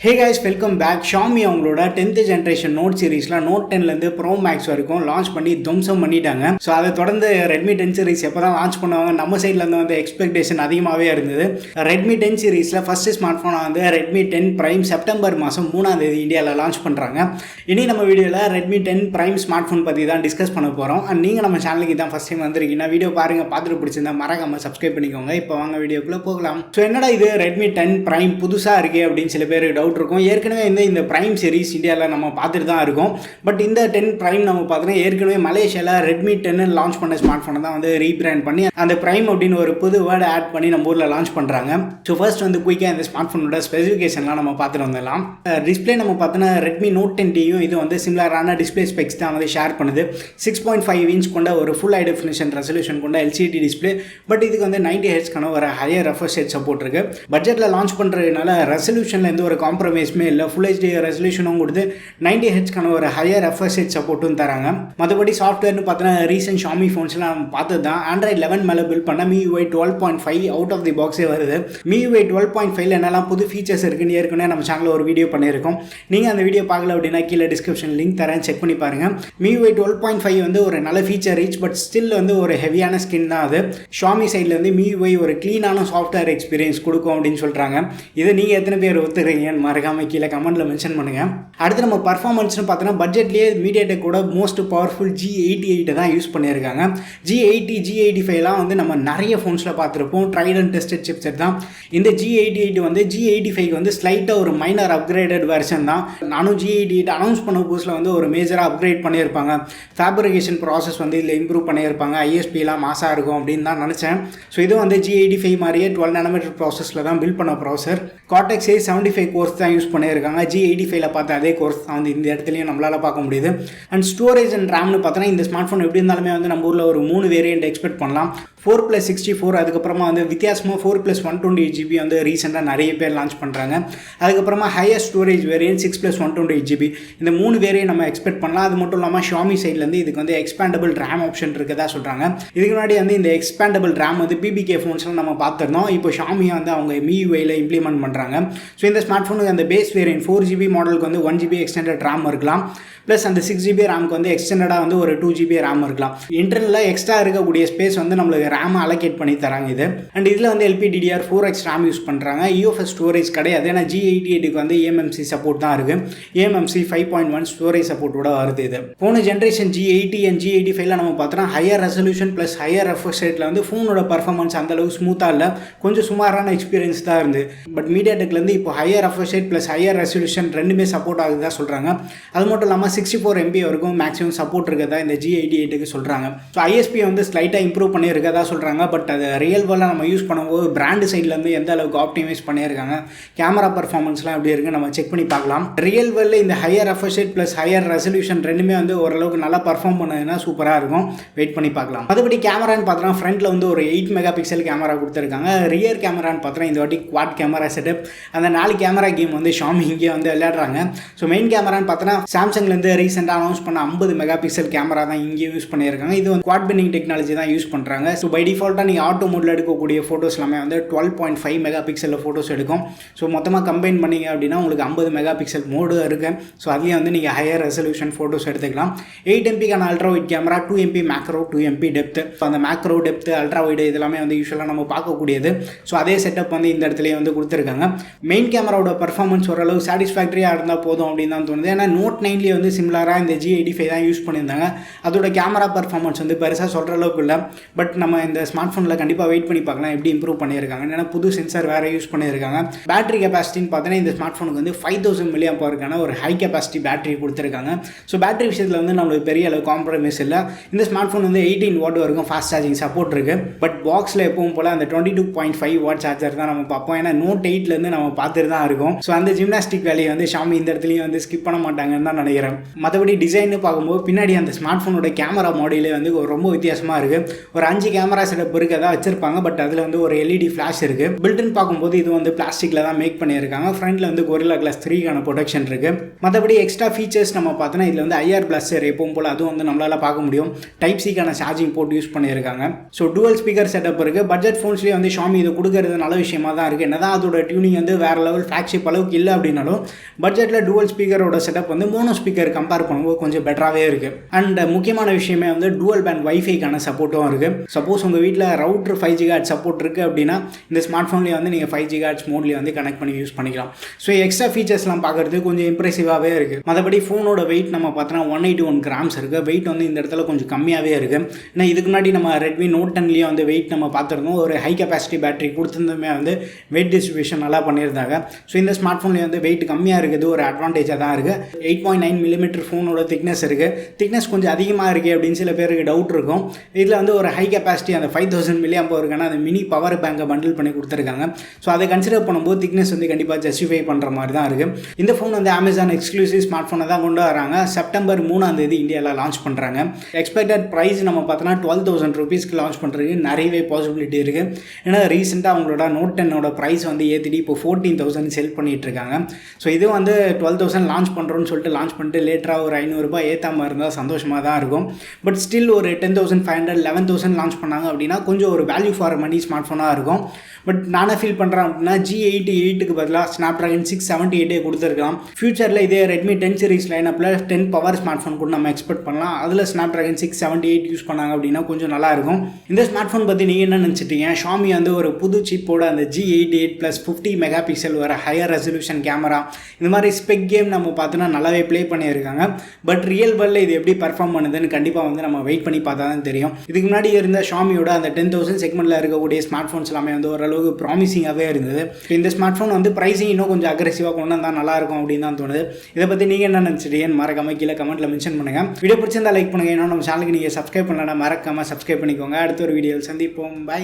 Hey guys, welcome back. Xiaomi அவங்களோட 10th generation Note சீரிஸ்ல Note 10 ல இருந்து Pro Max வரைக்கும் லான்ச் பண்ணி தும்சம் பண்ணிட்டாங்க. ஸோ அதை தொடர்ந்து Redmi 10 சீரிஸ் எப்போ தான் லான்ச் பண்ணுவாங்க நம்ம சைடில் இருந்து வந்து எக்ஸ்பெக்டேஷன் அதிகமாகவே இருந்தது. Redmi 10 சீரிஸில் ஃபர்ஸ்ட் ஸ்மார்ட் ஃபோனாக வந்து Redmi 10 Prime செப்டம்பர் மாதம் 3ஆம் தேதி இந்தியாவில் லான்ச் பண்ணுறாங்க. இனி நம்ம வீடியோவில் Redmi 10 Prime ஸ்மார்ட் ஃபோன் பற்றி தான் டிஸ்கஸ் பண்ண போகிறோம். அண்ட் நீங்கள் நம்ம சேனலுக்கு தான் ஃபஸ்ட் டைம் வந்திருக்கீங்கன்னா வீடியோ பாருங்கள், பார்த்துட்டு பிடிச்சிருந்தா மறக்காம சப்ஸ்கிரைப் பண்ணிக்கோங்க. இப்போ வாங்க வீடியோக்குள்ளே போகலாம். ஸோ என்னடா இது Redmi 10 Prime புதுசாக இருக்கே அப்படின்னு சில பேர் டவுட் இருக்கும். ஏற்கனவே இந்த பிரைம் சீரிஸ் இந்தியாவில் நம்ம பார்த்துட்டு தான் இருக்கோம். பட் இந்த 10 பிரைம் நம்ம பார்த்தோன்னா ஏற்கனவே மலேசியாவில் Redmi 10 லான்ச் பண்ண ஸ்மார்ட் ஃபோனை தான் வந்து ரீபிராண்ட் பண்ணி அந்த பிரைம் அப்படின்னு ஒரு புது வேர்டு ஆட் பண்ணி நம்ம ஊரில் லான்ச் பண்ணுறாங்க. ஸோ ஃபர்ஸ்ட் வந்து குயிக்காக இந்த ஸ்மார்ட் ஃபோனோட ஸ்பெசிஃபிகேஷன்லாம் நம்ம பார்த்துட்டு வந்துடலாம். டிஸ்பிளே நம்ம பார்த்தோன்னா Redmi Note 10Tயும் இது வந்து சிமிலரான டிஸ்பிளே ஸ்பெக்ஸ் தான் வந்து ஷேர் பண்ணுது. 6.5 இன்ச் கொண்ட ஒரு ஃபுல் ஹை டெஃபினிஷன் ரெசல்யூஷன் கொண்ட LCD டிஸ்பிளே. பட் இதுக்கு வந்து 90 ஹெர்ட்ஸ்க்கான ஒரு ஹையர் ரெஃப்ரெஷ் ரேட் சப்போர்ட் இருக்கு. பட்ஜெட்டில் லான்ச் பண்ணுறதுனால ரெசல்யூஷன்ல எந்த ஒரு காம்ப்ரமைஸ் இல்லை, ஃபுல் HD ரெசல்யூஷனும் கொடுத்து 90 ஹெர்ட்ஸ்க்கான ஒரு ஹையர் ரெஃப்ரெஷ் ரேட் சப்போர்ட்டும் தராங்க. மற்றபடி சாஃப்ட்வேர்னு பார்த்தீங்கன்னா ரீசெண்ட் Xiaomi ஃபோன்ஸ்லாம் நம்ம பார்த்தது தான். Android 11 மேலே பில்ட் பண்ண MIUI 12.5 அவுட் ஆஃப் தி பாக்ஸே வருது. MIUI 12.5 என்னெல்லாம் புது ஃபீச்சர்ஸ் இருக்குன்னு ஏற்கனவே நம்ம சேனலில் ஒரு வீடியோ பண்ணியிருக்கோம். நீங்கள் அந்த வீடியோ பார்க்கல அப்படின்னா கீழே டிஸ்கிரிப்ஷன் லிங்க் தரேன், செக் பண்ணி பாருங்கள். MIUI 12.5 வந்து ஒரு நல்ல ஃபீச்சர் ரீச், பட் ஸ்டில் வந்து ஒரு ஹெவியான ஸ்கின் தான் அது. Xiaomi சைடில் வந்து MIUI ஒரு க்ளீனான சாஃப்ட்வேர் எக்ஸ்பீரியன்ஸ் கொடுக்கும் அப்படின்னு சொல்கிறாங்க. இதை நீங்கள் எத்தனை பேர் ஒத்துக்கிறீங்கன்னு மறக்காம கீழே கமெண்ட்ல மென்ஷன் பண்ணுங்க. அடுத்து நம்ம பர்ஃபார்மன்ஸ்னு பார்த்தோன்னா பட்ஜெட்லேயே MediaTek கூட மோஸ்ட் பவர்ஃபுல் G88 தான் யூஸ் பண்ணியிருக்காங்க. G80 G85லாம் வந்து நம்ம நிறைய ஃபோன்ஸில் பார்த்துருப்போம். ட்ரைட் அண்ட் டெஸ்டட் சிப்செட் தான். இந்த G88 வந்து G85 வந்து ஸ்லைட்டாக ஒரு மைனர் அப்கிரேடட் வெர்ஷன் தான். நானும் G88 அனௌன்ஸ் பண்ண புதுசில் வந்து ஒரு மேஜராக அப்கிரேட் பண்ணியிருப்பாங்க. ஃபேப்ரிகேஷன் ப்ராசஸ் வந்து இதில் இம்ப்ரூவ் பண்ணியிருப்பாங்க. ISPலாம் மாசாக இருக்கும் அப்படின்னு தான் நினச்சேன். ஸோ இது வந்து G85 மாதிரியே 12 nanometer ப்ராசஸில் தான் பில்ட் பண்ண ப்ராசர். Cortex A75 கோர்ஸ் தான் யூஸ் பண்ணியிருக்காங்க. G85ல பார்த்த அதே கோர்ஸ் தான் வந்து இந்த இடத்துலையும் நம்மளால் பார்க்க முடியுது. அண்ட் ஸ்டோரேஜ் அண்ட் ரேம்னு பார்த்தோன்னா இந்த ஸ்மார்ட் ஃபோன் எப்படி இருந்தாலுமே வந்து நம்ம ஊரில் ஒரு 3 வேரியண்ட் எக்ஸ்பெக்ட் பண்ணலாம். 4+64, அதுக்கப்புறமா வந்து வித்தியாசமாக 4+128GB வந்து ரீசெண்டாக நிறைய பேர் லான்ச் பண்ணுறாங்க. அதுக்கப்புறமா ஹையர் ஸ்டோரேஜ் வேரியன்ட் 6+128GB, இந்த 3 வேரியன்ட் நம்ம எக்ஸ்பெக்ட் பண்ணலாம். அது மட்டும் இல்லாமல் Xiaomi சைட்லேருந்து இதுக்கு வந்து எக்ஸ்பேண்டபிள் ரேம் ஆப்ஷன் இருக்கதா சொல்கிறாங்க. இதுக்கு முன்னாடி வந்து இந்த எக்ஸ்பேண்டபிள் ரேம் வந்து BBK ஃபோன்ஸ்லாம் நம்ம பார்த்துருந்தோம். இப்போ Xiaomi வந்து அவங்க MIUIயில் இம்ப்ளிமெண்ட் பண்ணுறாங்க. ஸோ இந்த ஸ்மார்ட் ஃபோனுக்கு அந்த பேஸ் வேரியன்ட் 4GB மாடலுக்கு வந்து 1GB எக்ஸ்டெண்டட் ரேம் இருக்கலாம். ப்ளஸ் அந்த 6GB ரேமுக்கு வந்து எக்ஸ்டெண்டடாக வந்து ஒரு 2GB ரேம் இருக்கலாம். இன்டர்னலாக எக்ஸ்ட்ரா இருக்கக்கூடிய ஸ்பேஸ் வந்து நம்மளுக்கு ரேம் அலோகேட் பண்ணி தராங்க இது. அண்ட் இதில் வந்து LPDDR4X ரேம் யூஸ் பண்ணுறாங்க. UFS ஸ்டோரேஜ் கிடையாது. ஏன்னா G88க்கு வந்து eMMC சப்போர்ட் தான் இருக்குது. eMMC 5.1 ஸ்டோரேஜ் சப்போர்ட்டோட வருது. இது போன ஜென்ரேஷன் G80 அண்ட் G85ல நம்ம பார்த்தோன்னா higher resolution plus higher refresh ரேட்டில் வந்து ஃபோனோட பர்ஃபார்மன்ஸ் அந்தளவுக்கு ஸ்மூத்தாக இல்லை, கொஞ்சம் சுமாரான எக்ஸ்பீரியன்ஸ் தான் இருந்து. பட் MediaTekலேருந்து இப்போ higher refresh rate plus higher resolution ரெண்டுமே சப்போர்ட் ஆகுதுதான் சொல்கிறாங்க. அது மட்டும் இல்லாமல் 64 MB வரைக்கும் மேக்ஸிமம் சப்போர்ட் இருக்கதா இந்த G88க்கு சொல்கிறாங்க. ஸோ ISP வந்து ஸ்லைட்டாக இம்ப்ரூவ் பண்ணியிருக்கதா சொல்கிறாங்க. பட் அது ரியல் வேர்ல்டில் நம்ம யூஸ் பண்ணும்போது பிராண்டு சைட்லேருந்து எந்த அளவுக்கு ஆப்டிமைஸ் பண்ணியிருக்காங்க, கேமரா பர்ஃபார்மன்ஸ்லாம் எப்படி இருக்குது நம்ம செக் பண்ணி பார்க்கலாம். ரியல் வேர்ல்டில் இந்த higher refresh rate plus higher resolution ரெண்டுமே வந்து ஓரளவுக்கு நல்லா பர்ஃபார்ம் பண்ணதுன்னா சூப்பராக இருக்கும். வெயிட் பண்ணி பார்க்கலாம். மற்றபடி கேமரான்னு பார்த்தோன்னா ஃப்ரண்ட்டில் வந்து ஒரு 8 மெகாபிக்சல் கேமரா கொடுத்துருக்காங்க. ரியர் கேமரான்னு பார்த்தோன்னா இந்த வாட்டி குவாட் கேமரா செட்டப். அந்த 4 கேமரா கேம் வந்து Xiaomi இங்கே வந்து விளையாடுறாங்க. ஸோ மெயின் கேமரான்னு பார்த்தோன்னா சாம்சங்லேருந்து ரீசெண்டாக அனௌன்ஸ் பண்ண 50 மெகாபிக்சல் கேமரா தான் இங்கேயும் யூஸ் பண்ணியிருக்காங்க. இது வந்து குவாட் பெண்டிங் டெக்னாலஜி தான் யூஸ் பண்ணுறாங்க. ஸோ பை டிஃபால்ட்டாக நீங்கள் ஆட்டோ மோடில் எடுக்கக்கூடிய ஃபோட்டோஸ் எல்லாமே வந்து 12.5 மெகாபிக்சலில் ஃபோட்டோஸ் எடுக்கும். ஸோ மொத்தமாக கம்பைன் பண்ணிங்க அப்படின்னா உங்களுக்கு 50 மெகாபிக்சல் மோடு இருக்குது. ஸோ அதுலேயும் வந்து நீங்கள் ஹையர் ரெசல்யூஷன் ஃபோட்டோஸ் எடுத்துக்கலாம். 8 MPக்கான ultra wide camera, 2 MP macro, 2 MP depth. So அந்த மேக்ரோ டெப்த் அல்ட்ரா வைடு இதெல்லாமே வந்து யூஸ்வலாக நம்ம பார்க்கக்கூடியது. ஸோ அதே செட்டப் வந்து இந்த இடத்துலேயே வந்து கொடுத்துருக்காங்க. மெயின் கேமராவோட பர்ஃபார்மன்ஸ் ஓரளவு சாட்டிஸ்ஃபேக்டரியாக இருந்தால் போதும் அப்படின்னு தான் தோணுது. ஏன்னா Note 9லேயே வந்து சிமிலராக இந்த G85 தான் யூஸ் பண்ணியிருந்தாங்க. அதோட கேமரா பர்ஃபார்மன்ஸ் வந்து பெருசாக சொல்கிற அளவுக்கு இல்லை. பட் நம்ம இந்த ஸ்மார்ட் ஃபோனில் கண்டிப்பாக வெயிட் பண்ணி பார்க்கலாம் எப்படி இம்ப்ரூவ் பண்ணியிருக்காங்க. ஏன்னா புது சென்சார் வேறு யூஸ் பண்ணியிருக்காங்க. பேட்டரி கெப்பாசிட்டின்னு பார்த்தீங்கன்னா இந்த ஸ்மார்ட் ஃபோனுக்கு வந்து 5000 mAh ஒரு ஹை கெப்பாசிட்டி பேட்டரி கொடுத்துருக்காங்க. ஸோ பேட்டரி விஷயத்தில் வந்து நம்மளுக்கு பெரிய அளவு காம்ப்ரமைஸ் இல்லை. இந்த ஸ்மார்ட் ஃபோன் வந்து 18 வாட் வரைக்கும் ஃபாஸ்ட் சார்ஜிங் சப்போர்ட் இருக்குது. பட் பாக்ஸில் எப்பவும் போல் அந்த 22.5 வாட் சார்ஜர் தான் நம்ம பார்ப்போம். ஏன்னா Note 8லேருந்து நம்ம பார்த்துட்டு தான் இருக்கும். ஸோ அந்த ஜிம்னாஸ்டிக் வேலையை வந்து Xiaomi இந்த இடத்துலையும் வந்து ஸ்கிப் பண்ண மாட்டாங்கன்னு தான் நினைக்கிறேன். மற்றபடி டிசைன் பார்க்கும்போது பின்னாடி அந்த ஸ்மார்ட் ஃபோனோட கேமரா மாடலே வந்து ரொம்ப வித்தியாசமாக இருக்குது. ஒரு 5 கேமரா கேமரா செட்டப் இருக்குது தான் வச்சிருப்பாங்க. பட் அதில் வந்து ஒரு LED ஃப்ளாஷ் இருக்குது. பில்ட்னு பார்க்கும்போது இது வந்து பிளாஸ்டிக்கில் தான் மேக் பண்ணியிருக்காங்க. ஃப்ரண்ட்டில் வந்து Gorilla Glass 3க்கான ப்ரொடெக்ஷன் இருக்குது. மற்றபடி எக்ஸ்ட்ரா ஃபீச்சர்ஸ் நம்ம பார்த்தோன்னா இதில் வந்து IR பிளாஸ்டர் எப்பவும் போல் அதுவும் வந்து நம்மளால் பார்க்க முடியும். டைப் சிக்கான சார்ஜிங் போர்ட் யூஸ் பண்ணியிருக்காங்க. ஸோ டூவல் ஸ்பீக்கர் செட்டப் இருக்குது. பட்ஜெட் ஃபோன்ஸ்லேயே வந்து Xiaomi இது கொடுக்கறது நல்ல விஷயமா தான் இருக்குது. என்னதான் அதோட டியூனிங் வந்து வேறு லெவல் ஃப்ளாக்ஷிப் அளவுக்கு இல்லை அப்படின்னாலும் பட்ஜெட்டில் டூவல் ஸ்பீக்கரோட செட்டப் வந்து மோனோ ஸ்பீக்கர் கம்பேர் பண்ணும்போது கொஞ்சம் பெட்டராகவே இருக்குது. அண்ட் முக்கியமான விஷயமே வந்து டூவல் பேண்ட் வைஃபைக்கான சப்போர்ட்டும் இருக்குது. சப்போஸ் உங்கள் வீட்டில் ரவுட்டர் 5 GHz சப்போர்ட் இருக்குது அப்படின்னா இந்த ஸ்மார்ட் ஃபோன்லேயே வந்து நீங்கள் 5 GHz மோட்லேயே வந்து கனெக்ட் பண்ணி யூஸ் பண்ணிக்கலாம். ஸோ எக்ஸ்ட்ரா ஃபீச்சர்ஸ்லாம் பார்க்குறதுக்கு கொஞ்சம் இம்ப்ரெசிவாகவே இருக்குது. மற்றபடி ஃபோனோட வெயிட் நம்ம பார்த்தோன்னா 181 grams இருக்குது. வெயிட் வந்து இந்த இடத்துல கொஞ்சம் கம்மியாகவே இருக்குது. ஏன்னா இதுக்கு முன்னாடி நம்ம Redmi Note 10லேயே வந்து வெயிட் நம்ம பார்த்துருந்தோம். ஒரு ஹை கெப்பாசிட்டி பேட்டரி கொடுத்துருந்துமே வந்து வெயிட் டிஸ்ட்ரிபியூஷன் நல்லா பண்ணியிருந்தாங்க. ஸோ இந்த ஸ்மார்ட் ஃபோன்லேயே வந்து வெயிட் கம்மியாக இருக்குது ஒரு அட்வான்டேஜாக தான் இருக்குது. 8.9 mm ஃபோனோட திக்னஸ் இருக்குது. திக்னஸ் கொஞ்சம் அதிகமாக இருக்குது அப்படின்னு சில பேருக்கு டவுட் இருக்கும். இதில் வந்து ஒரு ஹை கெப்பாசிட்டி அந்த 5000 mAh அந்த மினி பவர் பேங்கை பண்டில் பண்ணி கொடுத்துருக்காங்க. ஸோ அதை கன்சிடர் பண்ணும்போது திக்னஸ் வந்து கண்டிப்பாக ஜஸ்டிஃபை பண்ணுற மாதிரி தான் இருக்குது. இந்த ஃபோன் வந்து Amazon எக்ஸ்க்ளூசிவ் ஸ்மார்ட் ஃபோனை தான் கொண்டு வராங்க. செப்டம்பர் 3 இந்தியாவில் லான்ச் பண்ணுறாங்க. எக்ஸ்பெக்டட் ப்ரைஸ் நம்ம பார்த்தோன்னா 12,000 rupeesக்கு லான்ச் பண்ணுறதுக்கு நிறையவே பாசிபிலிட்டி இருக்குது. ஏன்னா ரீசெண்டாக அவங்களோட Note 10ஓட ப்ரைஸ் வந்து ஏற்றிட்டு இப்போ 14,000 செல் பண்ணிட்டு இருக்காங்க. ஸோ இது வந்து 12,000 லான்ச் பண்ணுறோன்னு சொல்லிட்டு லான்ச் பண்ணிட்டு லேட்டராக ஒரு 500 ரூபாய் ஏற்றாமல் இருந்தால் சந்தோஷமாக தான் இருக்கும். பட் ஸ்டில் ஒரு 10,500 11,000 லான்ச் பண்ணாங்க அப்படின்னா கொஞ்சம் ஒரு வேல்யூ ஃபார் மணி ஸ்மார்ட் ஃபோனாக இருக்கும். பட் நானே ஃபீல் பண்ணுறேன் அப்படின்னா G88க்கு பதிலாக Snapdragon 678 கொடுத்துருக்கலாம். ஃபியூச்சரில் இதே Redmi 10 series லைனப்பில் 10 power smart phone கூட நம்ம எக்ஸ்பெக்ட் பண்ணலாம். அதில் Snapdragon 678 யூஸ் பண்ணாங்க அப்படின்னா கொஞ்சம் நல்லாயிருக்கும். இந்த ஸ்மார்ட் ஃபோன் பற்றி நீங்கள் என்ன நினச்சிட்டீங்க? Xiaomi வந்து ஒரு புது சிப்போட அந்த G88 + 50 MP ஒரு ஹையர் ரெசல்யூஷன் கேமரா இந்த மாதிரி ஸ்பெக் கேம் நம்ம பார்த்தோன்னா நல்லாவே ப்ளே பண்ணியிருக்காங்க. பட் ரியல் வேர்ல்டில் இது எப்படி பர்ஃபார்ம் பண்ணுதுன்னு கண்டிப்பாக வந்து நம்ம வெயிட் பண்ணி பார்த்தா தான் தெரியும். இதுக்கு முன்னாடி இருந்த Xiaomiயோட அந்த 10,000 செக்மெண்ட்டில் இருக்கக்கூடிய ஸ்மார்ட் ஃபோன்ஸ் எல்லாமே வந்து ஓரளவுக்கு ப்ராமிசிங்காகவே இருந்தது. இந்த ஸ்மார்ட் ஃபோன் வந்து ப்ரைஸிங் இன்னும் கொஞ்சம் அக்ரெசிவாக கொண்டு வந்தால் நல்லாயிருக்கும் அப்படின்னு தான் தோணுது. இதை பற்றி நீங்கள் என்ன நினச்சிட்டீங்கன்னு மறக்காம கீழே கமெண்ட்டில் மென்ஷன் பண்ணுங்கள். வீடியோ பிடிச்சிருந்தா லைக் பண்ணுங்கள். இன்னும் நம்ம சேனலுக்கு நீங்கள் சப்ஸ்கிரைப் பண்ணலாம், மறக்காமல் சப்ஸ்கிரைப் பண்ணிக்கோங்க. அடுத்த ஒரு வீடியோவில் சந்திப்போம். பை.